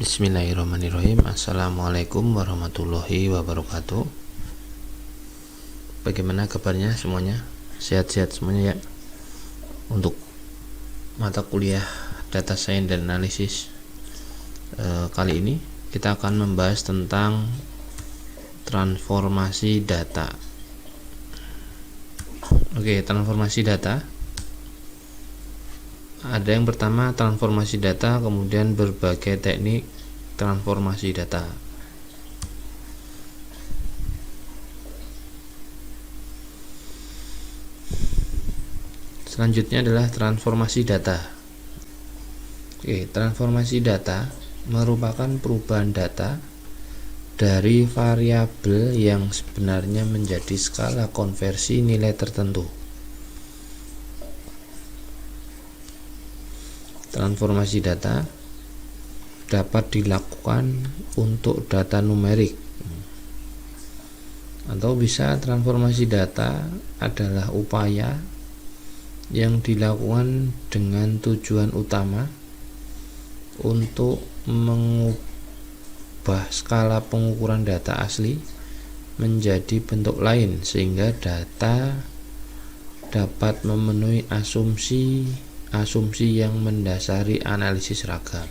Bismillahirrahmanirrahim. Assalamualaikum warahmatullahi wabarakatuh. Bagaimana kabarnya semuanya? Sehat-sehat semuanya ya? Untuk mata kuliah Data Science dan Analisis kali ini kita akan membahas tentang transformasi data. Oke, transformasi data. Ada yang pertama transformasi data, kemudian berbagai teknik transformasi data. Selanjutnya adalah transformasi data. Oke, transformasi data merupakan perubahan data dari variabel yang sebenarnya menjadi skala konversi nilai tertentu. Transformasi data dapat dilakukan untuk data numerik, atau bisa transformasi data adalah upaya yang dilakukan dengan tujuan utama untuk mengubah skala pengukuran data asli menjadi bentuk lain sehingga data dapat memenuhi asumsi yang mendasari analisis ragam.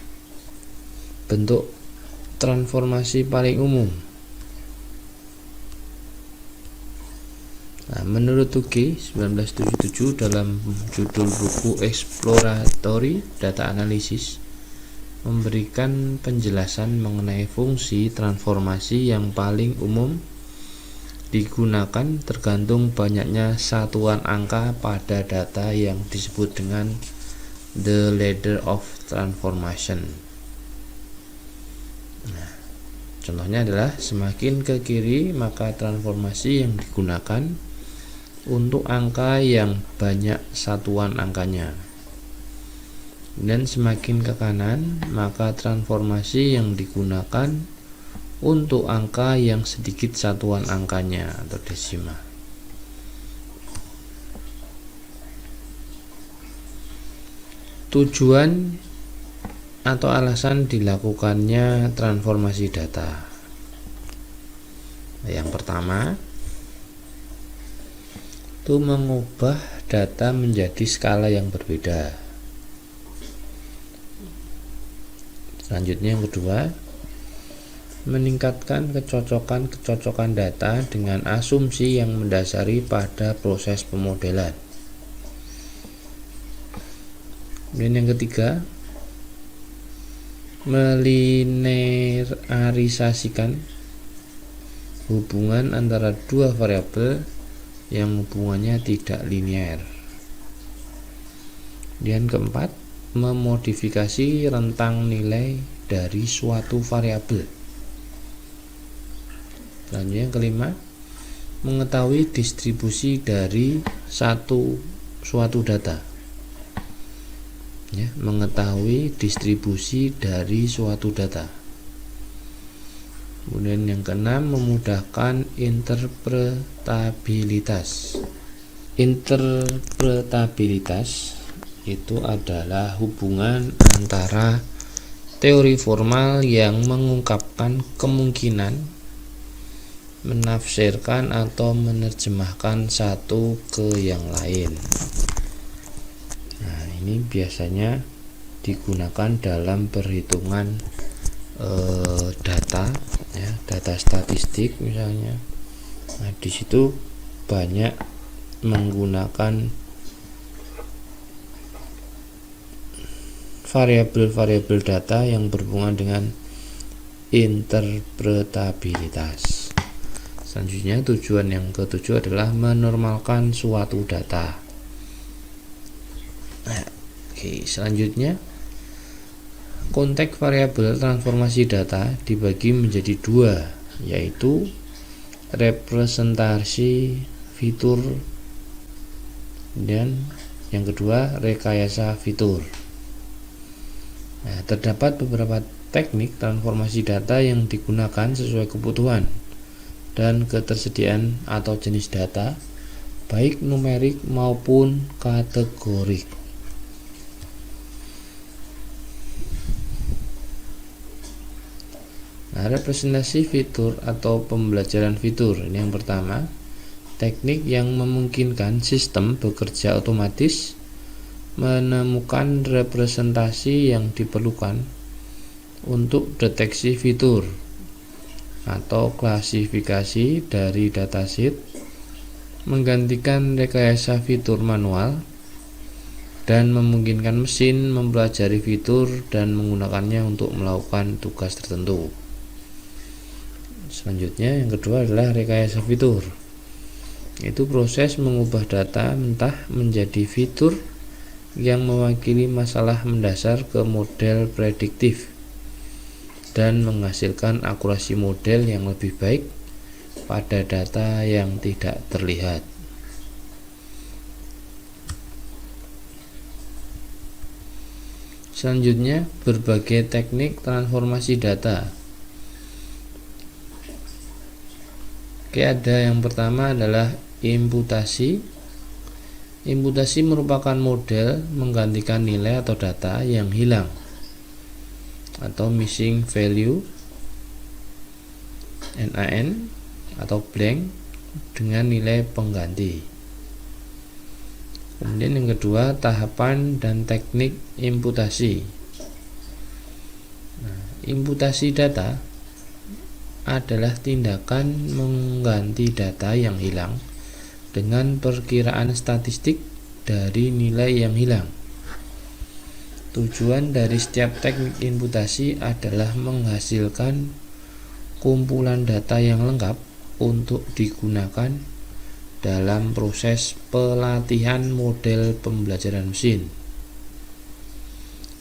Bentuk transformasi paling umum. Menurut Tuge 1977 dalam judul buku Exploratory Data Analysis memberikan penjelasan mengenai fungsi transformasi yang paling umum digunakan tergantung banyaknya satuan angka pada data yang disebut dengan the ladder of transformation. Contohnya adalah semakin ke kiri maka transformasi yang digunakan untuk angka yang banyak satuan angkanya, dan semakin ke kanan maka transformasi yang digunakan untuk angka yang sedikit satuan angkanya atau desimal. Tujuan atau alasan dilakukannya transformasi data. Yang pertama, itu mengubah data menjadi skala yang berbeda. Selanjutnya yang kedua, meningkatkan kecocokan data dengan asumsi yang mendasari pada proses pemodelan. Dan yang ketiga, melinearisasikan hubungan antara dua variabel yang hubungannya tidak linear. Dan keempat, memodifikasi rentang nilai dari suatu variabel. Selanjutnya yang kelima, mengetahui distribusi dari suatu data. Ya, mengetahui distribusi dari suatu data. Kemudian yang keenam, memudahkan interpretabilitas. Interpretabilitas itu adalah hubungan antara teori formal yang mengungkapkan kemungkinan, menafsirkan atau menerjemahkan satu ke yang lain. Nah, ini biasanya digunakan dalam perhitungan data, ya, data statistik misalnya. Nah, di situ banyak menggunakan variabel-variabel data yang berhubungan dengan interpretabilitas. Selanjutnya tujuan yang ketujuh adalah menormalkan suatu data. Oke, selanjutnya konteks variabel transformasi data dibagi menjadi dua, yaitu representasi fitur dan yang kedua rekayasa fitur. Nah, terdapat beberapa teknik transformasi data yang digunakan sesuai kebutuhan dan ketersediaan atau jenis data, baik numerik maupun kategorik. Nah, representasi fitur atau pembelajaran fitur ini yang pertama, teknik yang memungkinkan sistem bekerja otomatis menemukan representasi yang diperlukan untuk deteksi fitur atau klasifikasi dari datasheet, menggantikan rekayasa fitur manual, dan memungkinkan mesin mempelajari fitur dan menggunakannya untuk melakukan tugas tertentu. Selanjutnya yang kedua adalah rekayasa fitur. Itu proses mengubah data mentah menjadi fitur yang mewakili masalah mendasar ke model prediktif dan menghasilkan akurasi model yang lebih baik pada data yang tidak terlihat. Selanjutnya, berbagai teknik transformasi data. Oke, ada yang pertama adalah imputasi. Imputasi merupakan model menggantikan nilai atau data yang hilang atau missing value (NaN) atau blank dengan nilai pengganti. Kemudian yang kedua, tahapan dan teknik imputasi. Nah, imputasi data adalah tindakan mengganti data yang hilang dengan perkiraan statistik dari nilai yang hilang. Tujuan dari setiap teknik imputasi adalah menghasilkan kumpulan data yang lengkap untuk digunakan dalam proses pelatihan model pembelajaran mesin.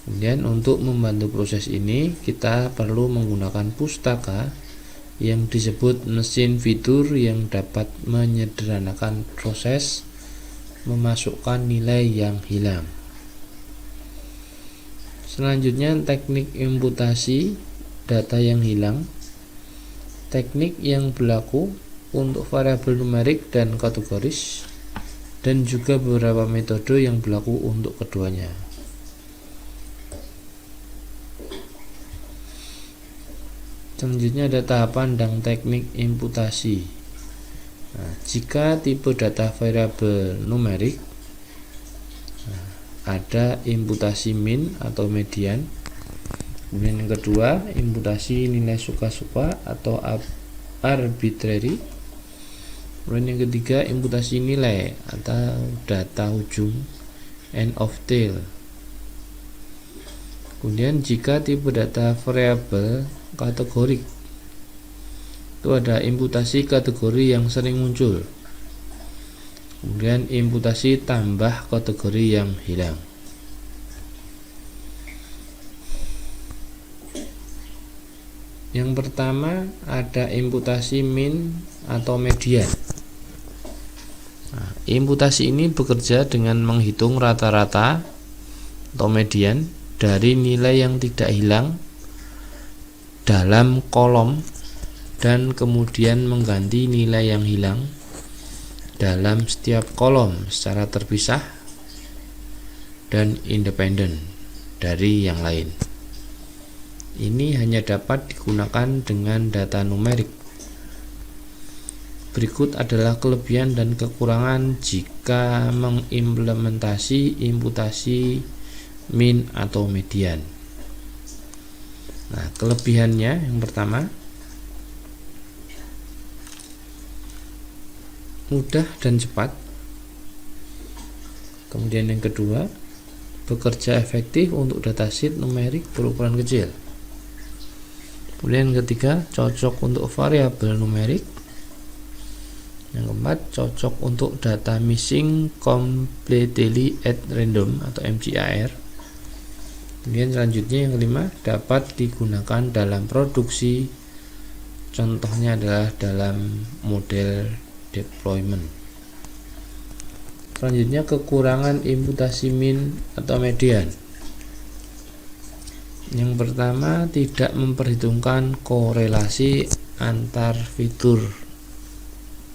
Kemudian untuk membantu proses ini kita perlu menggunakan pustaka yang disebut mesin fitur yang dapat menyederhanakan proses memasukkan nilai yang hilang. Selanjutnya teknik imputasi data yang hilang. Teknik yang berlaku untuk variabel numerik dan kategoris, dan juga beberapa metode yang berlaku untuk keduanya. Selanjutnya ada tahapan dan teknik imputasi. Nah, jika tipe data variabel numerik, ada imputasi min atau median. Kemudian yang kedua, imputasi nilai suka-suka atau arbitrary. Kemudian yang ketiga, imputasi nilai atau data ujung end of tail. Kemudian jika tipe data variabel kategorik, itu ada imputasi kategori yang sering muncul. Kemudian imputasi tambah kategori yang hilang. Yang pertama ada imputasi min atau median. Nah, imputasi ini bekerja dengan menghitung rata-rata atau median dari nilai yang tidak hilang dalam kolom dan kemudian mengganti nilai yang hilang dalam setiap kolom secara terpisah dan independen dari yang lain. Ini hanya dapat digunakan dengan data numerik. Berikut adalah kelebihan dan kekurangan jika mengimplementasi imputasi min atau median. Nah, kelebihannya yang pertama, mudah dan cepat. Kemudian yang kedua, bekerja efektif untuk datasheet numerik berukuran kecil. Kemudian yang ketiga, cocok untuk variabel numerik. Yang keempat, cocok untuk data missing completely at random atau MCAR. Kemudian selanjutnya yang kelima, dapat digunakan dalam produksi. Contohnya adalah dalam model deployment. Selanjutnya kekurangan imputasi min atau median. Yang pertama, tidak memperhitungkan korelasi antar fitur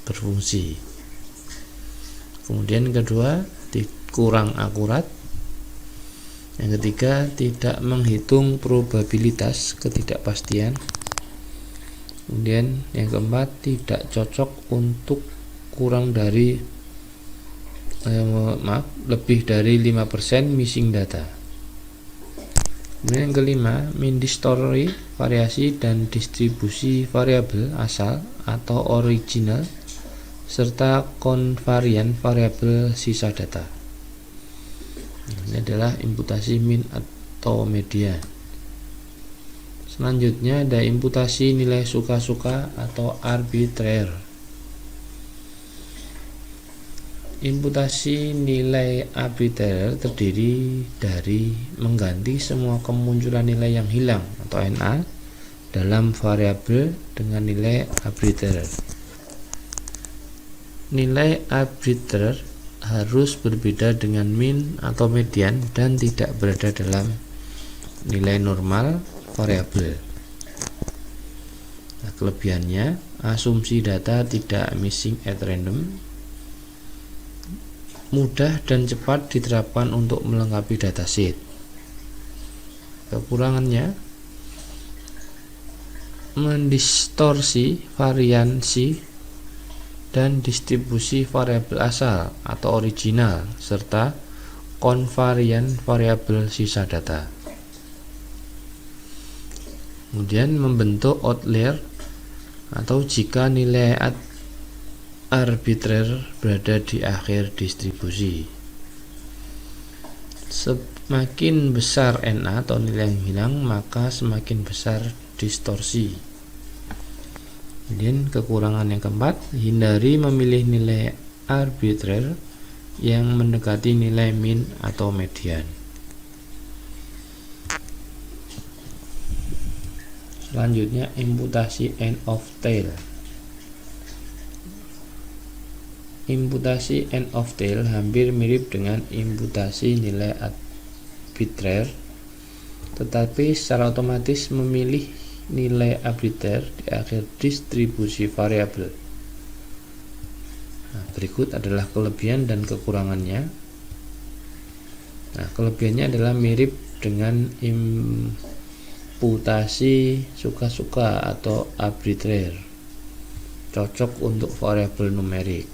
berfungsi. Kemudian kedua, kurang akurat. Yang ketiga, tidak menghitung probabilitas ketidakpastian. Kemudian yang keempat, tidak cocok untuk kurang dari lebih dari 5% missing data. Kemudian yang kelima, mean history, variasi dan distribusi variabel asal atau original serta konvarian variabel sisa data. Ini adalah imputasi mean atau median. Selanjutnya ada imputasi nilai suka-suka atau arbitrary. Imputasi nilai arbitrary terdiri dari mengganti semua kemunculan nilai yang hilang atau NA dalam variabel dengan nilai arbitrary. Nilai arbitrary harus berbeda dengan mean atau median dan tidak berada dalam nilai normal variabel. Nah, kelebihannya, asumsi data tidak missing at random, mudah dan cepat diterapkan untuk melengkapi datasheet. Kekurangannya, mendistorsi variansi dan distribusi variabel asal atau original serta konvarian variabel sisa data. Kemudian membentuk outlier atau jika nilai arbitrary berada di akhir distribusi. Semakin besar NA atau nilai yang hilang, maka semakin besar distorsi. Kemudian kekurangan yang keempat, hindari memilih nilai arbitrary yang mendekati nilai mean atau median. Selanjutnya imputasi end of tail. Imputasi end of tail hampir mirip dengan imputasi nilai arbitrary, tetapi secara otomatis memilih nilai arbitrary di akhir distribusi variabel. Nah, berikut adalah kelebihan dan kekurangannya. Nah, kelebihannya adalah mirip dengan imputasi suka-suka atau arbitrary, cocok untuk variabel numerik.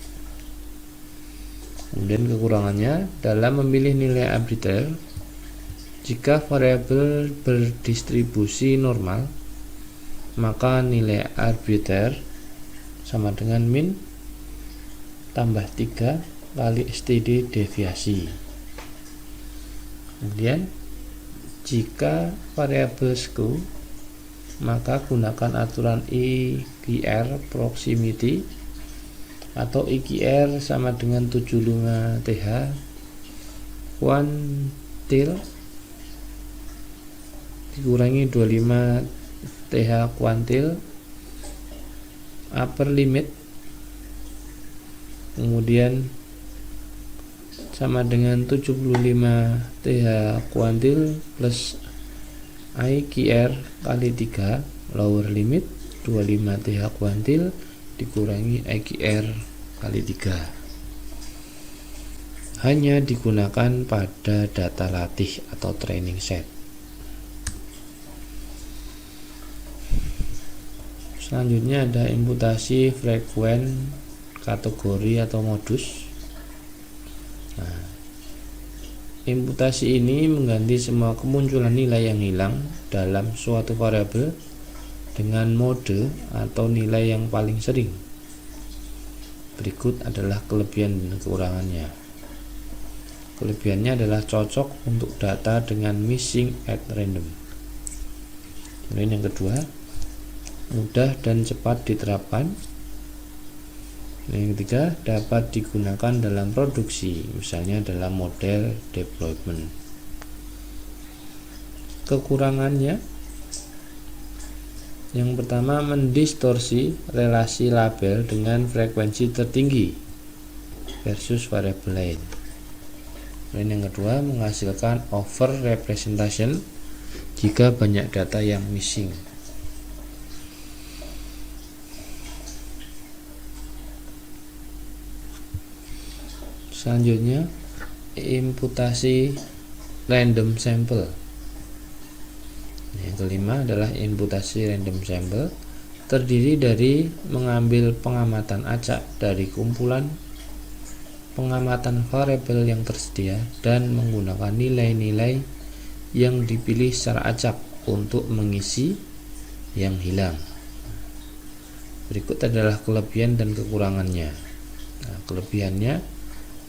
Kemudian kekurangannya, dalam memilih nilai arbitrary, jika variabel berdistribusi normal, maka nilai arbitrary sama dengan min tambah 3 kali std deviasi. Kemudian jika variabel skew, maka gunakan aturan IQR proximity atau IQR sama dengan 75 TH kuantil dikurangi 25 TH kuantil upper limit, kemudian sama dengan 75 TH kuantil plus IQR kali 3 lower limit 25 TH kuantil dikurangi IQR kali 3. Hanya digunakan pada data latih atau training set. Selanjutnya ada imputasi frekuen kategori atau modus. Nah, imputasi ini mengganti semua kemunculan nilai yang hilang dalam suatu variabel dengan mode atau nilai yang paling sering. Berikut adalah kelebihan dan kekurangannya. Kelebihannya adalah cocok untuk data dengan missing at random. Kemudian yang kedua, mudah dan cepat diterapkan. Yang ketiga, dapat digunakan dalam produksi, misalnya dalam model deployment. Kekurangannya, yang pertama, mendistorsi relasi label dengan frekuensi tertinggi versus variabel lain. Dan yang kedua, menghasilkan over representation jika banyak data yang missing. Selanjutnya, imputasi random sample. Yang kelima adalah imputasi random sample. terdiri dari mengambil pengamatan acak dari kumpulan pengamatan variabel yang tersedia dan menggunakan nilai-nilai yang dipilih secara acak untuk mengisi yang hilang. Berikut adalah kelebihan dan kekurangannya. Nah, kelebihannya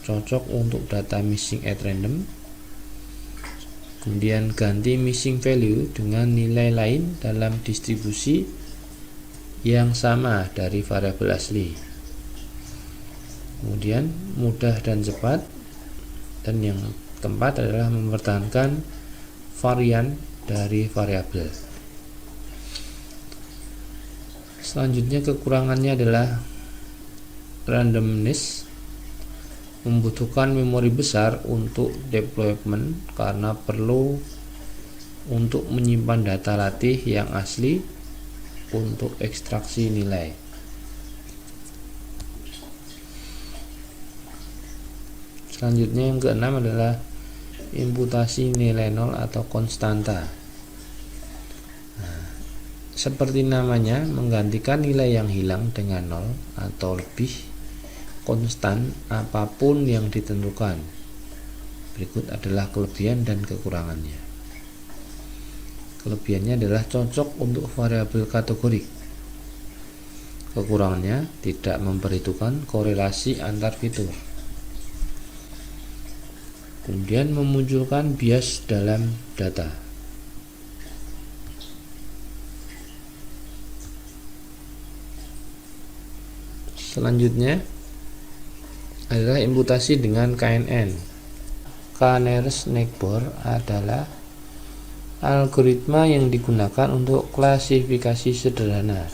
cocok untuk data missing at random. Kemudian ganti missing value dengan nilai lain dalam distribusi yang sama dari variabel asli. Kemudian mudah dan cepat, dan yang keempat adalah mempertahankan varian dari variabel. Selanjutnya kekurangannya adalah randomness, membutuhkan memori besar untuk deployment karena perlu untuk menyimpan data latih yang asli untuk ekstraksi nilai. Selanjutnya yang keenam adalah imputasi nilai nol atau konstanta. Seperti namanya, menggantikan nilai yang hilang dengan nol atau lebih konstan apapun yang ditentukan. Berikut adalah kelebihan dan kekurangannya. Kelebihannya adalah cocok untuk variabel kategorik. Kekurangannya tidak memperhitungkan korelasi antar fitur. Kemudian memunculkan bias dalam data. Selanjutnya adalah imputasi dengan KNN. K-nearest-neighbor adalah algoritma yang digunakan untuk klasifikasi sederhana.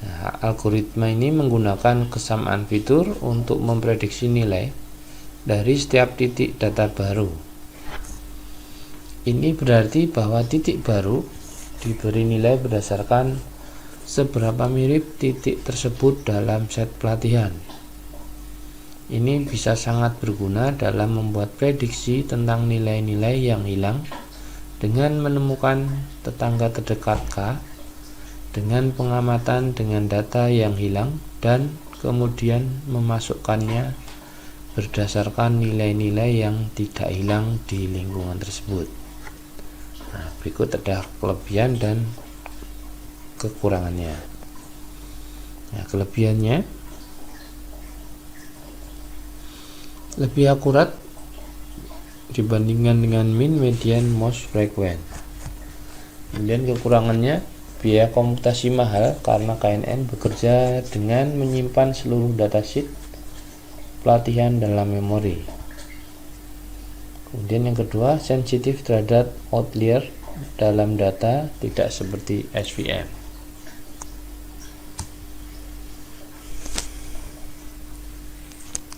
Nah, algoritma ini menggunakan kesamaan fitur untuk memprediksi nilai dari setiap titik data baru. Ini berarti bahwa titik baru diberi nilai berdasarkan seberapa mirip titik tersebut dalam set pelatihan. Ini bisa sangat berguna dalam membuat prediksi tentang nilai-nilai yang hilang dengan menemukan tetangga terdekat K dengan pengamatan dengan data yang hilang dan kemudian memasukkannya berdasarkan nilai-nilai yang tidak hilang di lingkungan tersebut. Nah, berikut adalah kelebihan dan kekurangannya. Nah, kelebihannya lebih akurat dibandingkan dengan mean, median, most frequent. Kemudian kekurangannya biaya komputasi mahal karena KNN bekerja dengan menyimpan seluruh datasheet pelatihan dalam memori. Kemudian yang kedua, sensitif terhadap outlier dalam data, tidak seperti SVM.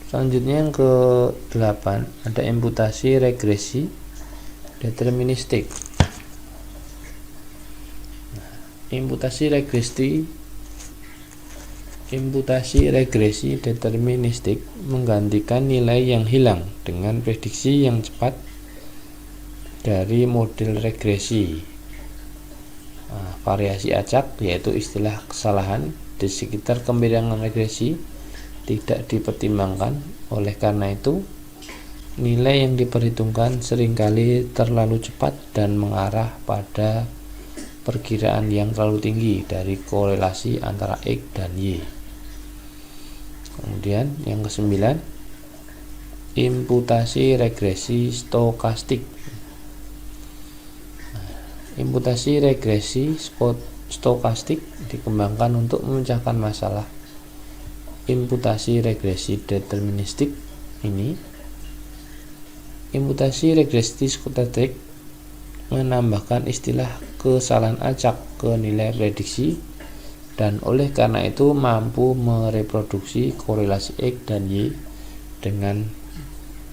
Selanjutnya yang ke-8 ada imputasi regresi deterministik. Imputasi regresi deterministik menggantikan nilai yang hilang dengan prediksi yang cepat dari model regresi. Variasi acak, yaitu istilah kesalahan di sekitar kemiripan regresi, tidak dipertimbangkan. Oleh karena itu, nilai yang diperhitungkan seringkali terlalu cepat dan mengarah pada perkiraan yang terlalu tinggi dari korelasi antara X dan Y. Kemudian yang ke-9, imputasi regresi stokastik. Imputasi regresi stokastik dikembangkan untuk memecahkan masalah imputasi regresi deterministik ini. Imputasi regresi stokastik menambahkan istilah kesalahan acak ke nilai prediksi dan oleh karena itu mampu mereproduksi korelasi X dan Y dengan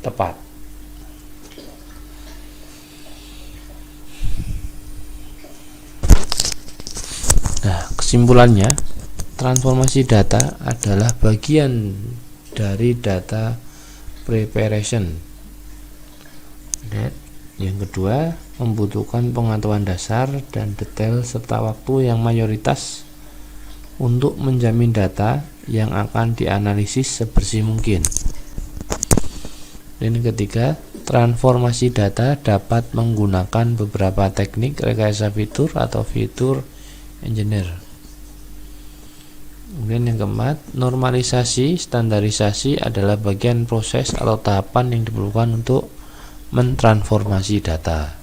tepat. Nah, kesimpulannya, transformasi data adalah bagian dari data preparation. Yang kedua, membutuhkan pengetahuan dasar dan detail serta waktu yang mayoritas untuk menjamin data yang akan dianalisis sebersih mungkin. Dan ketiga, transformasi data dapat menggunakan beberapa teknik rekayasa fitur atau fitur engineer. Kemudian yang keempat, normalisasi standarisasi adalah bagian proses atau tahapan yang diperlukan untuk mentransformasi data.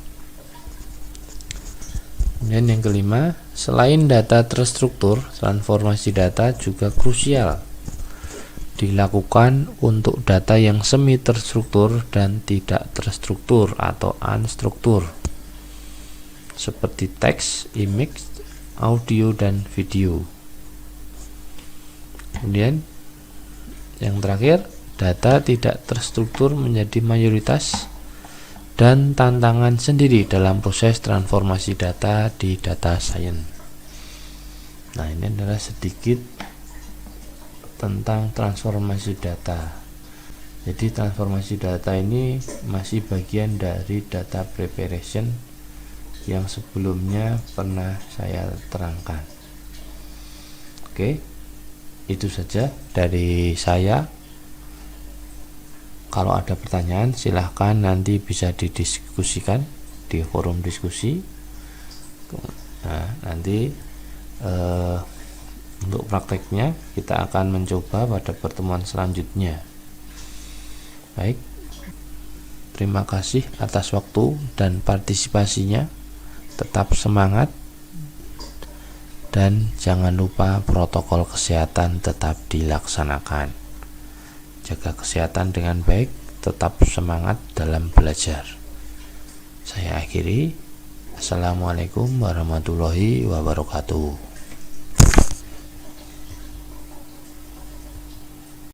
Kemudian yang kelima, selain data terstruktur, transformasi data juga krusial dilakukan untuk data yang semi terstruktur dan tidak terstruktur atau unstruktur, seperti teks, image, audio, dan video. Kemudian yang terakhir, data tidak terstruktur menjadi mayoritas dan tantangan sendiri dalam proses transformasi data di data science. Nah, ini adalah sedikit tentang transformasi data. Jadi transformasi data ini masih bagian dari data preparation yang sebelumnya pernah saya terangkan. Oke, itu saja dari saya. Kalau ada pertanyaan silahkan nanti bisa didiskusikan di forum diskusi. Nah, nanti untuk prakteknya kita akan mencoba pada pertemuan selanjutnya. Baik, terima kasih atas waktu dan partisipasinya. Tetap semangat dan jangan lupa protokol kesehatan tetap dilaksanakan. Jaga kesehatan dengan baik, tetap semangat dalam belajar. Saya akhiri. Assalamualaikum warahmatullahi wabarakatuh.